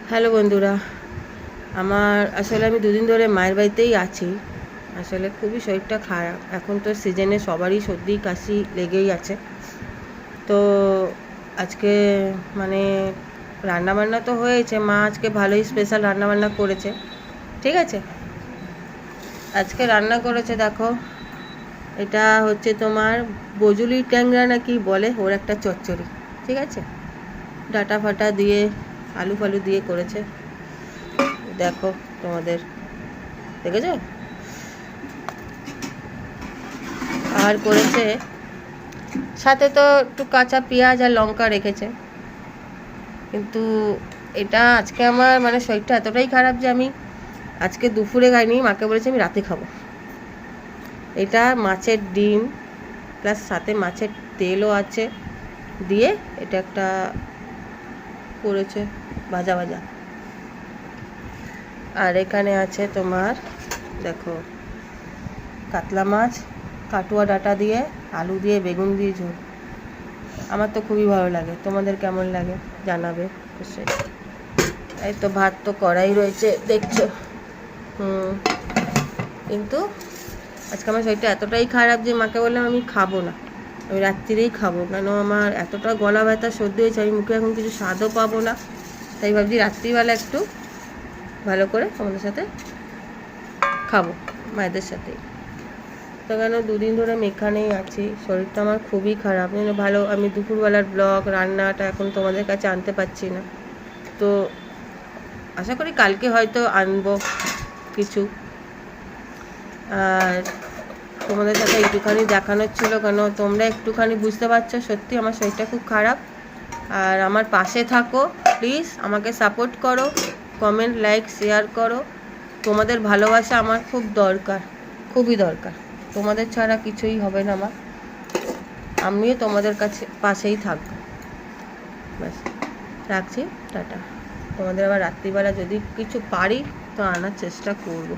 Hello বন্ধুরা, আমার আসলে আমি দুদিন ধরে মায়ের বাড়িতেই আছি। আসলে খুবই শরীরটা খারাপ। এখন তো সিজনে সবারই সর্দি কাশি লেগেই আছে। তো আজকে মানে রান্নাবান্না তো হয়েছে, মা আজকে ভালোই স্পেশাল রান্নাবান্না করেছে। ঠিক আছে, আজকে রান্না করেছে, দেখো এটা হচ্ছে তোমার বজুলি ট্যাংরা নাকি বলে, ওর একটা চচ্চড়ি। ঠিক আছে, ডাটা ফাটা দিয়ে আলু ফালু দিয়ে করেছে। দেখো তোমাদের দেখেছো, আর করেছে সাথে তো একটু কাঁচা পেঁয়াজ আর লঙ্কা রেখেছে। কিন্তু এটা আজকে আমার মানে শরীরটা এতটাই খারাপ যে আমি আজকে দুপুরে খাইনি, মাকে বলেছি আমি রাতে খাবো। এটা মাছের ডিম প্লাস সাথে মাছের তেলও আছে দিয়ে এটা একটা করেছে ভাজা ভাজা। আর এখানে আছে তোমার দেখো কাতলা মাছ, কাটুয়া ডাঁটা দিয়ে আলু দিয়ে বেগুন দিয়ে ঝোল। আমার তো খুবই ভালো লাগে, তোমাদের কেমন লাগে জানাবে অবশ্যই। এই তো ভাত তো কড়াই রয়েছে দেখছো। কিন্তু আজকে আমার শরীরটা এতটাই খারাপ যে মাকে বললাম আমি খাবো না, আমি রাত্রিরেই খাবো, কেন আমার এতটা গলা ব্যথা সর্দি হয়েছে, আমি মুখে এখন কিছু স্বাদও পাবো না। তাই ভাবছি রাত্রিবেলা একটু ভালো করে তোমাদের সাথে খাবো, মায়েদের সাথেই। তো কেন দুদিন ধরে আমি এখানেই আছি, শরীরটা আমার খুবই খারাপ। ভালো আমি দুপুরবেলার ব্লগ রান্নাটা এখন তোমাদের কাছে আনতে পারছি না। তো আশা করি কালকে হয়তো আনবো কিছু। আর তোমাদের সাথে একটুখানি দেখানোর ছিল, কেন তোমরা একটুখানি বুঝতে পারছো সত্যি আমার শরীরটা খুব খারাপ। আর আমার পাশে থাকো প্লিজ, আমাকে সাপোর্ট করো, কমেন্ট লাইক শেয়ার করো। তোমাদের ভালোবাসা আমার খুব দরকার, খুবই দরকার। তোমাদের ছাড়া কিছুই হবে না আমার, আমিও তোমাদের কাছে পাশেই থাকবো। ব্যাস, রাখছি, টাটা। তোমাদের আবার রাত্রিবেলা যদি কিছু পারি তো আনার চেষ্টা করবো।